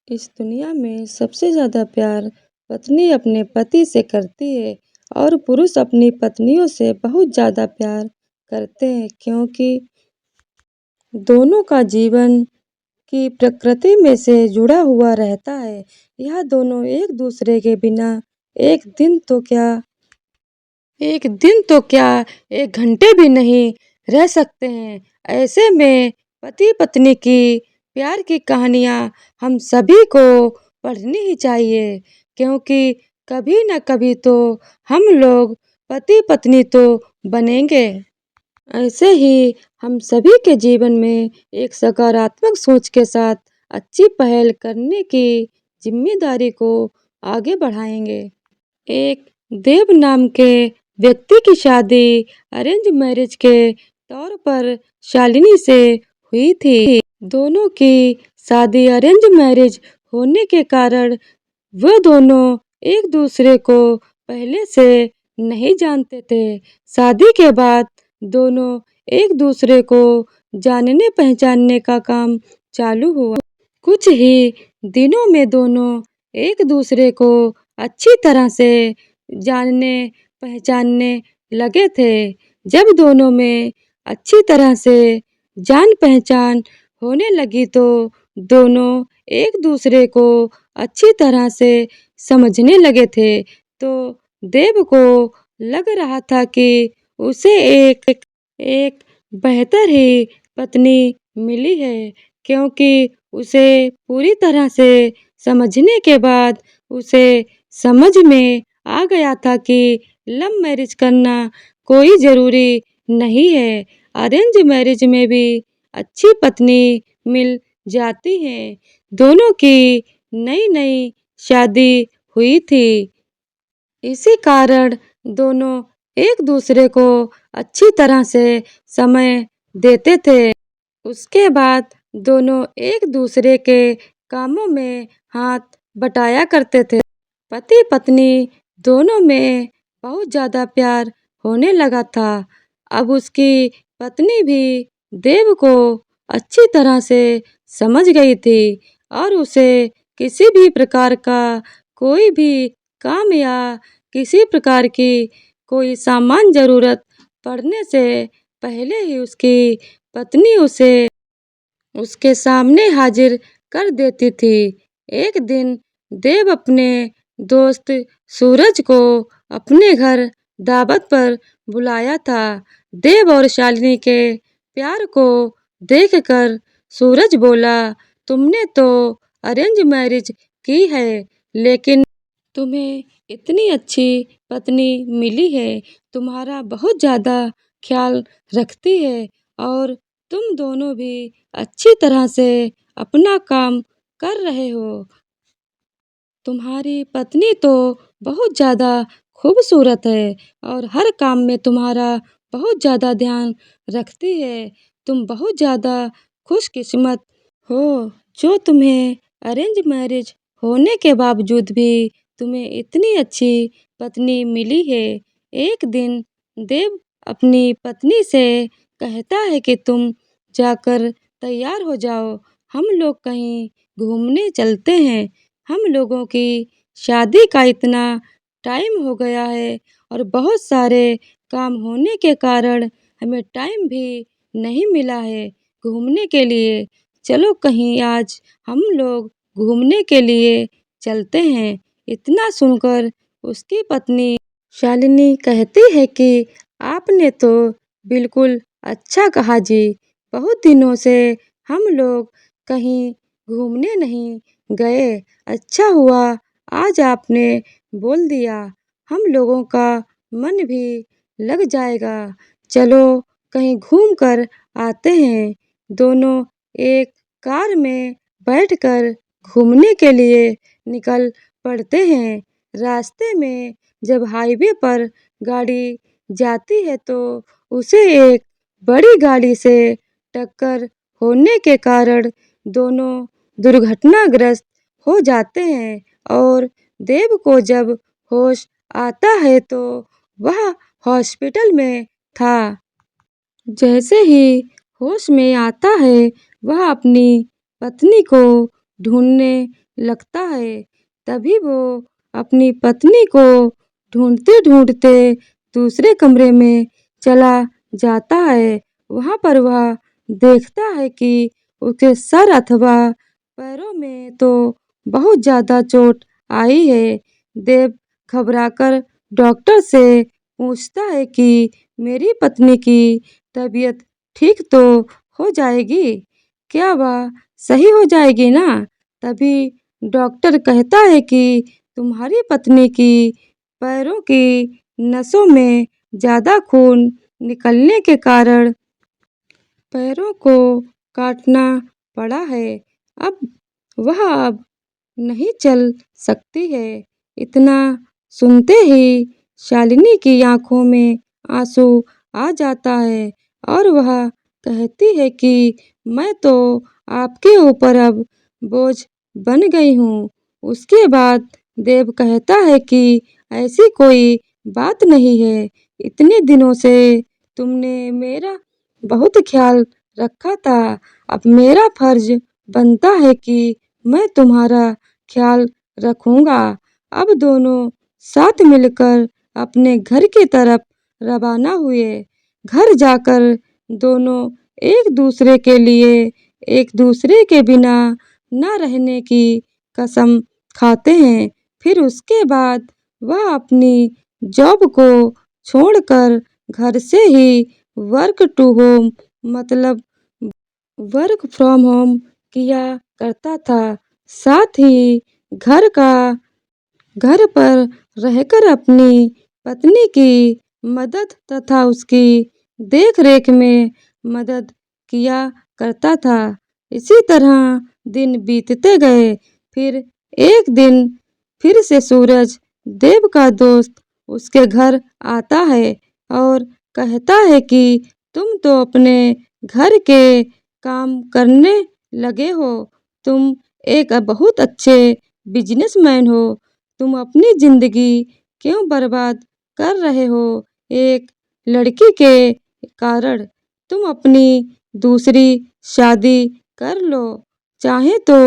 इस दुनिया में सबसे ज़्यादा प्यार पत्नी अपने पति से करती है और पुरुष अपनी पत्नियों से बहुत ज़्यादा प्यार करते हैं क्योंकि दोनों का जीवन की प्रकृति में से जुड़ा हुआ रहता है। यह दोनों एक दूसरे के बिना एक दिन तो क्या एक घंटे भी नहीं रह सकते हैं। ऐसे में पति पत्नी की प्यार की कहानियाँ हम सभी को पढ़नी ही चाहिए क्योंकि कभी न कभी तो हम लोग पति पत्नी तो बनेंगे। ऐसे ही हम सभी के जीवन में एक सकारात्मक सोच के साथ अच्छी पहल करने की जिम्मेदारी को आगे बढ़ाएंगे। एक देव नाम के व्यक्ति की शादी अरेंज मैरिज के तौर पर शालिनी से हुई थी। दोनों की शादी अरेंज मैरिज होने के कारण वह दोनों एक दूसरे को पहले से नहीं जानते थे। शादी के बाद दोनों एक दूसरे को जानने पहचानने का काम चालू हुआ। कुछ ही दिनों में दोनों एक दूसरे को अच्छी तरह से जानने पहचानने लगे थे। जब दोनों में अच्छी तरह से जान पहचान होने लगी तो दोनों एक दूसरे को अच्छी तरह से समझने लगे थे। तो देव को लग रहा था कि उसे एक बेहतर ही पत्नी मिली है क्योंकि उसे पूरी तरह से समझने के बाद उसे समझ में आ गया था कि लव मैरिज करना कोई ज़रूरी नहीं है। अरेंज मैरिज में भी अच्छी पत्नी मिल जाती है। दोनों की नई-नई शादी हुई थी। इसी कारण दोनों एक दूसरे को अच्छी तरह से समय देते थे। उसके बाद दोनों एक दूसरे के कामों में हाथ बटाया करते थे। पति पत्नी दोनों में बहुत ज़्यादा प्यार होने लगा था। अब उसकी पत्नी भी देव को अच्छी तरह से समझ गई थी और उसे किसी भी प्रकार का कोई भी काम या किसी प्रकार की कोई सामान ज़रूरत पड़ने से पहले ही उसकी पत्नी उसे उसके सामने हाजिर कर देती थी। एक दिन देव अपने दोस्त सूरज को अपने घर दावत पर बुलाया था। देव और शालिनी के प्यार को देखकर सूरज बोला, तुमने तो अरेंज मैरिज की है लेकिन तुम्हें इतनी अच्छी पत्नी मिली है। तुम्हारा बहुत ज़्यादा ख्याल रखती है और तुम दोनों भी अच्छी तरह से अपना काम कर रहे हो। तुम्हारी पत्नी तो बहुत ज़्यादा खूबसूरत है और हर काम में तुम्हारा बहुत ज़्यादा ध्यान रखती है। तुम बहुत ज़्यादा खुशकिस्मत हो जो तुम्हें अरेंज मैरिज होने के बावजूद भी तुम्हें इतनी अच्छी पत्नी मिली है। एक दिन देव अपनी पत्नी से कहता है कि तुम जाकर तैयार हो जाओ, हम लोग कहीं घूमने चलते हैं। हम लोगों की शादी का इतना टाइम हो गया है और बहुत सारे काम होने के कारण हमें टाइम भी नहीं मिला है घूमने के लिए। चलो कहीं आज हम लोग घूमने के लिए चलते हैं। इतना सुनकर उसकी पत्नी शालिनी कहती है कि आपने तो बिल्कुल अच्छा कहा जी। बहुत दिनों से हम लोग कहीं घूमने नहीं गए। अच्छा हुआ आज आपने बोल दिया, हम लोगों का मन भी लग जाएगा। चलो कहीं घूम कर आते हैं। दोनों एक कार में बैठकर घूमने के लिए निकल पड़ते हैं। रास्ते में जब हाईवे पर गाड़ी जाती है तो उसे एक बड़ी गाड़ी से टक्कर होने के कारण दोनों दुर्घटनाग्रस्त हो जाते हैं और देव को जब होश आता है तो वह हॉस्पिटल में था। जैसे ही होश में आता है वह अपनी पत्नी को ढूंढने लगता है। तभी वो अपनी पत्नी को ढूंढते ढूंढते दूसरे कमरे में चला जाता है। वहाँ पर वह देखता है कि उसके सर अथवा पैरों में तो बहुत ज़्यादा चोट आई है। देव घबराकर डॉक्टर से पूछता है कि मेरी पत्नी की तबीयत ठीक तो हो जाएगी? क्या वह सही हो जाएगी ना? तभी डॉक्टर कहता है कि तुम्हारी पत्नी की पैरों की नसों में ज़्यादा खून निकलने के कारण पैरों को काटना पड़ा है। अब वह नहीं चल सकती है। इतना सुनते ही शालिनी की आंखों में आंसू आ जाता है और वह कहती है कि मैं तो आपके ऊपर अब बोझ बन गई हूँ। उसके बाद देव कहता है कि ऐसी कोई बात नहीं है। इतने दिनों से तुमने मेरा बहुत ख्याल रखा था। अब मेरा फर्ज बनता है कि मैं तुम्हारा ख्याल रखूंगा। अब दोनों साथ मिलकर अपने घर की तरफ रवाना हुए। घर जाकर दोनों एक दूसरे के लिए एक दूसरे के बिना न रहने की कसम खाते हैं। फिर उसके बाद वह अपनी जॉब को छोड़कर घर से ही वर्क टू होम मतलब वर्क फ्रॉम होम किया करता था। साथ ही घर का घर पर रहकर अपनी पत्नी की मदद तथा उसकी देख-रेख में मदद किया करता था। इसी तरह दिन बीतते गए। फिर एक दिन फिर से सूरज देव का दोस्त उसके घर आता है और कहता है कि तुम तो अपने घर के काम करने लगे हो। तुम एक बहुत अच्छे बिजनेसमैन हो। तुम अपनी जिंदगी क्यों बर्बाद कर रहे हो एक लड़की के कारण? तुम अपनी दूसरी शादी कर लो। चाहे तो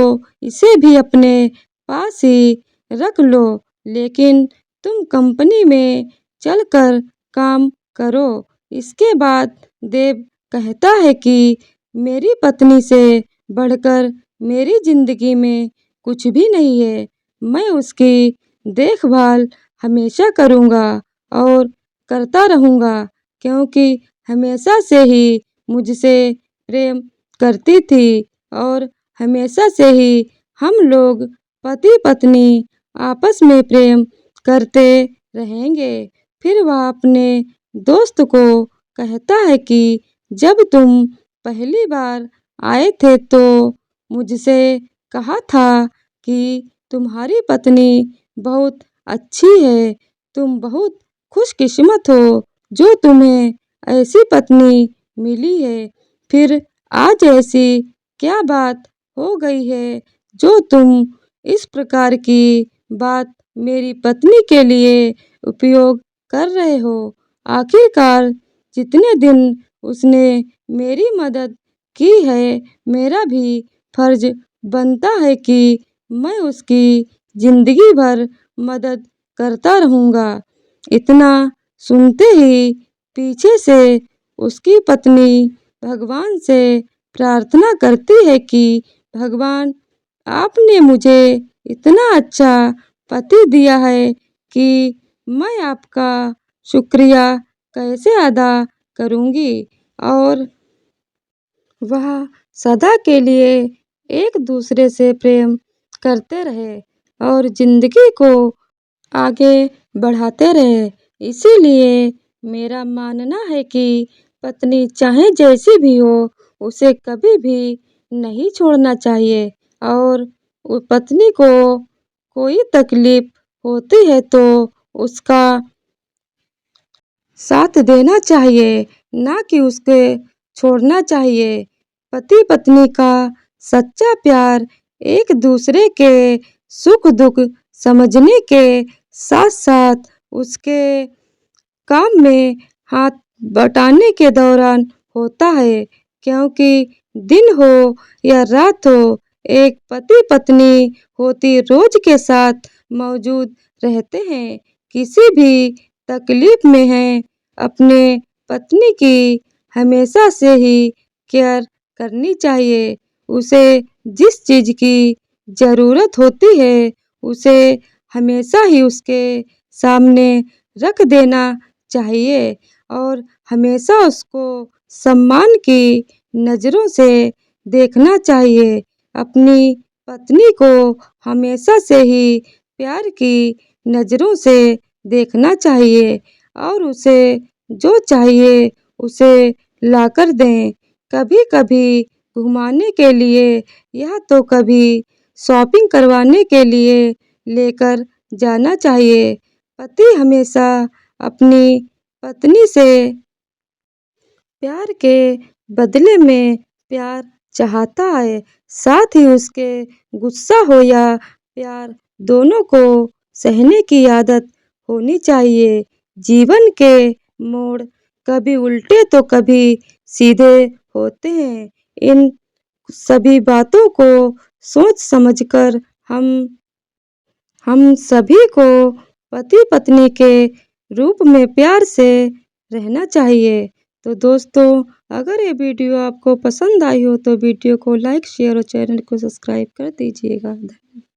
इसे भी अपने पास ही रख लो, लेकिन तुम कंपनी में चलकर काम करो। इसके बाद देव कहता है कि मेरी पत्नी से बढ़कर मेरी जिंदगी में कुछ भी नहीं है। मैं उसकी देखभाल हमेशा करूँगा और करता रहूँगा, क्योंकि हमेशा से ही मुझसे प्रेम करती थी और हमेशा से ही हम लोग पति-पत्नी आपस में प्रेम करते रहेंगे। फिर वह अपने दोस्त को कहता है कि जब तुम पहली बार आए थे तो मुझसे कहा था कि तुम्हारी पत्नी बहुत अच्छी है। तुम बहुत खुशकिस्मत हो जो तुम्हें ऐसी पत्नी मिली है। फिर आज ऐसी क्या बात हो गई है जो तुम इस प्रकार की बात मेरी पत्नी के लिए उपयोग कर रहे हो? आखिरकार जितने दिन उसने मेरी मदद की है, मेरा भी फर्ज बनता है कि मैं उसकी जिंदगी भर मदद करता रहूँगा। इतना सुनते ही पीछे से उसकी पत्नी भगवान से प्रार्थना करती है कि भगवान, आपने मुझे इतना अच्छा पति दिया है कि मैं आपका शुक्रिया कैसे अदा करूँगी। और वह सदा के लिए एक दूसरे से प्रेम करते रहे और जिंदगी को आगे बढ़ाते रहे। इसीलिए मेरा मानना है कि पत्नी चाहे जैसी भी हो, उसे कभी भी नहीं छोड़ना चाहिए और पत्नी को कोई तकलीफ होती है तो उसका साथ देना चाहिए, ना कि उसके छोड़ना चाहिए। पति-पत्नी का सच्चा प्यार एक दूसरे के सुख-दुख समझने के साथ-साथ उसके काम में हाथ बटाने के दौरान होता है, क्योंकि दिन हो या रात हो, एक पति पत्नी होती रोज के साथ मौजूद रहते हैं। किसी भी तकलीफ में हैं, अपने पत्नी की हमेशा से ही केयर करनी चाहिए। उसे जिस चीज़ की ज़रूरत होती है उसे हमेशा ही उसके सामने रख देना चाहिए और हमेशा उसको सम्मान की नज़रों से देखना चाहिए। अपनी पत्नी को हमेशा से ही प्यार की नज़रों से देखना चाहिए और उसे जो चाहिए उसे लाकर दें। कभी-कभी घुमाने के लिए या तो कभी शॉपिंग करवाने के लिए लेकर जाना चाहिए। पति हमेशा अपनी पत्नी से प्यार के बदले में प्यार चाहता है। साथ ही उसके गुस्सा हो या प्यार दोनों को सहने की आदत होनी चाहिए। जीवन के मोड़ कभी उल्टे तो कभी सीधे होते हैं। इन सभी बातों को सोच समझकर हम सभी को पति पत्नी के रूप में प्यार से रहना चाहिए। तो दोस्तों, अगर ये वीडियो आपको पसंद आई हो तो वीडियो को लाइक शेयर और चैनल को सब्सक्राइब कर दीजिएगा।